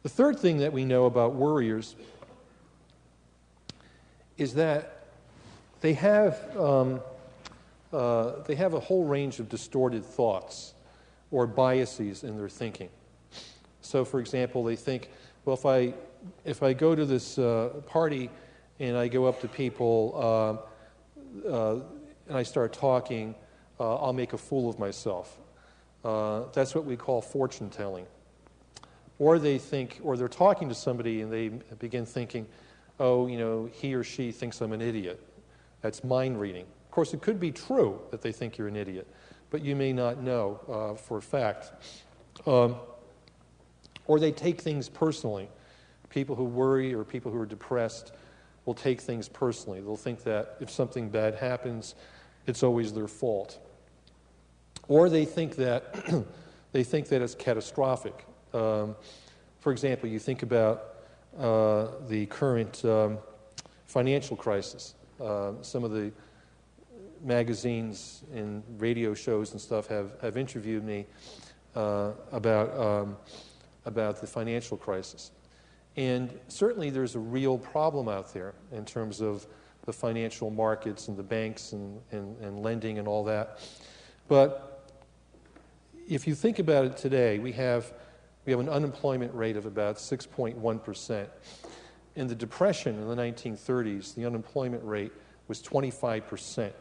The third thing that we know about worriers is that they have a whole range of distorted thoughts or biases in their thinking. So, for example, they think, well, if I go to this party and I go up to people and I start talking, I'll make a fool of myself. That's what we call fortune telling. Or they think, or they're talking to somebody and they begin thinking, oh, you know, he or she thinks I'm an idiot. That's mind reading. Of course, it could be true that they think you're an idiot, but you may not know for a fact. Or they take things personally. People who worry or people who are depressed will take things personally. They'll think that if something bad happens, it's always their fault. Or they think that it's catastrophic. For example, you think about the current financial crisis. Some of the magazines and radio shows and stuff have interviewed me about the financial crisis. And certainly there's a real problem out there in terms of the financial markets and the banks and lending and all that. But if you think about it today, we have an unemployment rate of about 6.1%. In the Depression in the 1930s, the unemployment rate was 25%.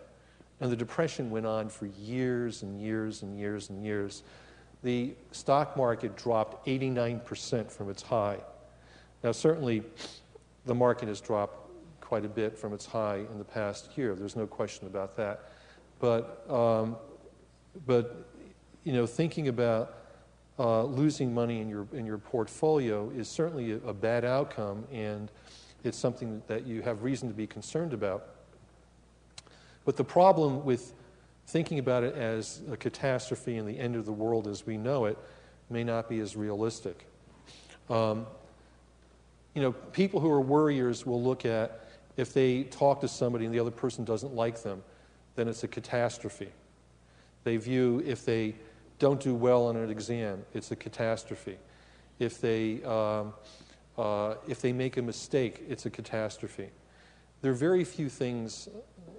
And the Depression went on for years and years and years and years. The stock market dropped 89% from its high. Now, certainly, the market has dropped quite a bit from its high in the past year. There's no question about that. But you know, thinking about losing money in your portfolio is certainly a bad outcome, and it's something that you have reason to be concerned about. But the problem with thinking about it as a catastrophe and the end of the world as we know it may not be as realistic. You know, people who are worriers will look at, if they talk to somebody and the other person doesn't like them, then it's a catastrophe. They view, if they don't do well on an exam, it's a catastrophe. If they make a mistake, it's a catastrophe. There are very few things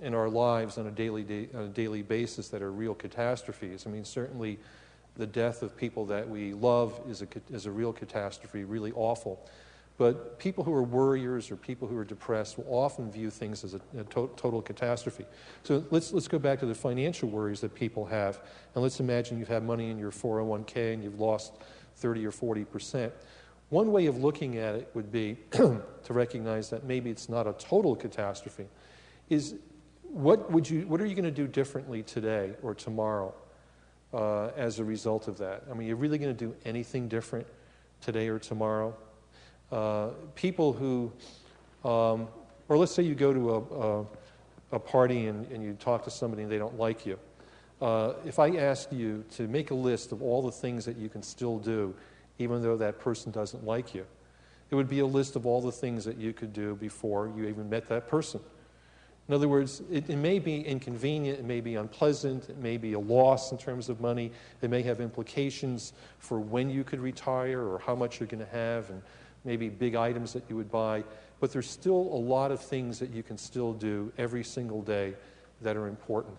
in our lives on a daily basis that are real catastrophes. I mean, certainly the death of people that we love is a real catastrophe, really awful. But people who are worriers or people who are depressed will often view things as a total catastrophe. So let's go back to the financial worries that people have. And let's imagine you've had money in your 401k and you've lost 30 or 40%. One way of looking at it would be to recognize that maybe it's not a total catastrophe. Is what are you going to do differently today or tomorrow as a result of that? I mean, you're really going to do anything different today or tomorrow? People who, or let's say you go to a party and you talk to somebody and they don't like you. If I asked you to make a list of all the things that you can still do, even though that person doesn't like you, it would be a list of all the things that you could do before you even met that person. In other words, it may be inconvenient, it may be unpleasant, it may be a loss in terms of money, it may have implications for when you could retire or how much you're going to have, and maybe big items that you would buy, but there's still a lot of things that you can still do every single day that are important.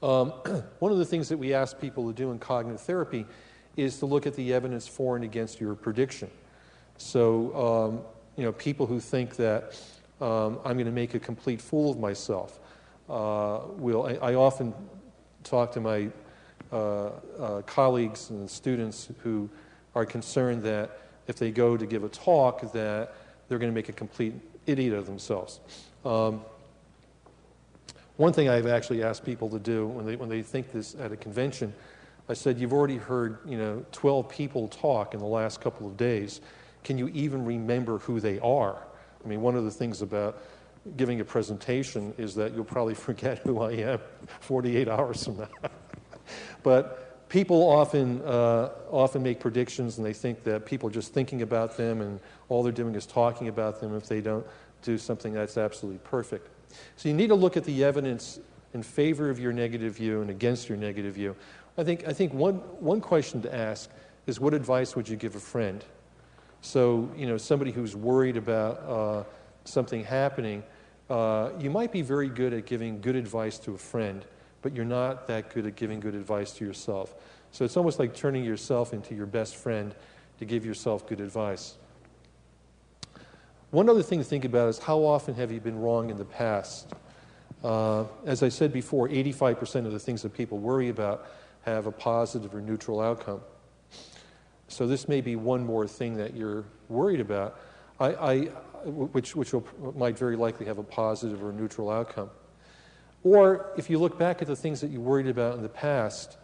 One of the things that we ask people to do in cognitive therapy is to look at the evidence for and against your prediction. So, you know, people who think that I'm going to make a complete fool of myself I often talk to my colleagues and students who are concerned that if they go to give a talk that they're going to make a complete idiot of themselves. One thing I've actually asked people to do when they think this at a convention, I said, you've already heard 12 people talk in the last couple of days. Can you even remember who they are? I mean, one of the things about giving a presentation is that you'll probably forget who I am 48 hours from now. But people often make predictions, and they think that people are just thinking about them, and all they're doing is talking about them if they don't do something that's absolutely perfect. So you need to look at the evidence in favor of your negative view and against your negative view. I think one question to ask is what advice would you give a friend? So, somebody who's worried about something happening, you might be very good at giving good advice to a friend, but you're not that good at giving good advice to yourself. So it's almost like turning yourself into your best friend to give yourself good advice. One other thing to think about is how often have you been wrong in the past? As I said before, 85% of the things that people worry about have a positive or neutral outcome. So this may be one more thing that you're worried about, which might very likely have a positive or neutral outcome. Or if you look back at the things that you worried about in the past,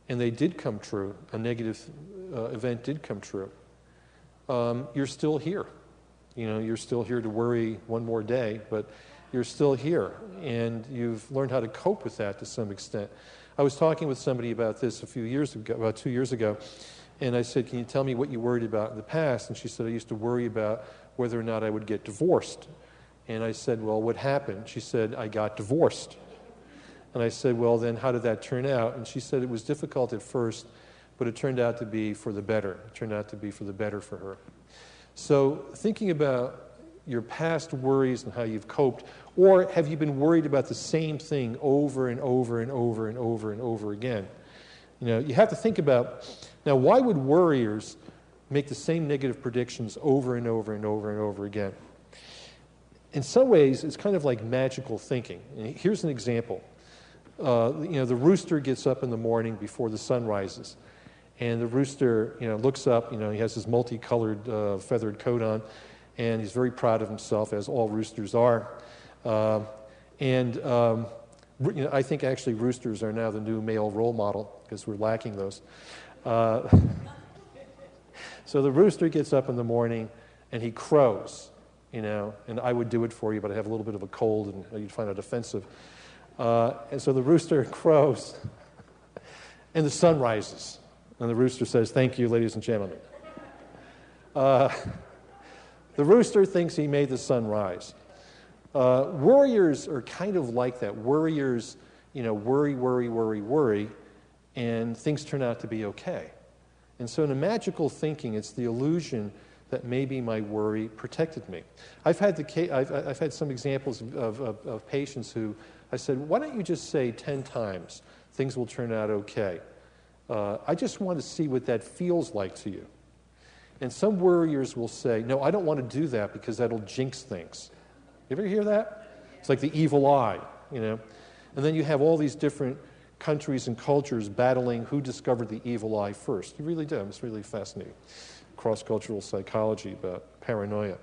and they did come true, a negative event did come true, you're still here. You're still here to worry one more day, but you're still here, and you've learned how to cope with that to some extent. I was talking with somebody about this about 2 years ago, and I said, can you tell me what you worried about in the past? And she said, I used to worry about whether or not I would get divorced. And I said, well, what happened? She said, I got divorced. And I said, well, then how did that turn out? And she said it was difficult at first, but it turned out to be for the better. It turned out to be for the better for her. So thinking about your past worries and how you've coped, or have you been worried about the same thing over and over and over and over and over again? You have to think about, now, why would worriers make the same negative predictions over and over and over and over again? In some ways, it's kind of like magical thinking. And here's an example. The rooster gets up in the morning before the sun rises. And the rooster, looks up, he has his multicolored feathered coat on, and he's very proud of himself, as all roosters are. I think actually roosters are now the new male role model, because we're lacking those. So the rooster gets up in the morning, and he crows, and I would do it for you, but I have a little bit of a cold, and you'd find it offensive. And so the rooster crows, and the sun rises. And the rooster says, thank you, ladies and gentlemen. The rooster thinks he made the sun rise. Worriers are kind of like that. Worriers, worry, and things turn out to be okay. And so in a magical thinking, it's the illusion that maybe my worry protected me. I've had some examples of patients who I said, why don't you just say 10 times, things will turn out okay. I just want to see what that feels like to you. And some worriers will say, no, I don't want to do that because that'll jinx things. You ever hear that? It's like the evil eye, And then you have all these different countries and cultures battling who discovered the evil eye first. You really do. It's really fascinating. Cross-cultural psychology about paranoia.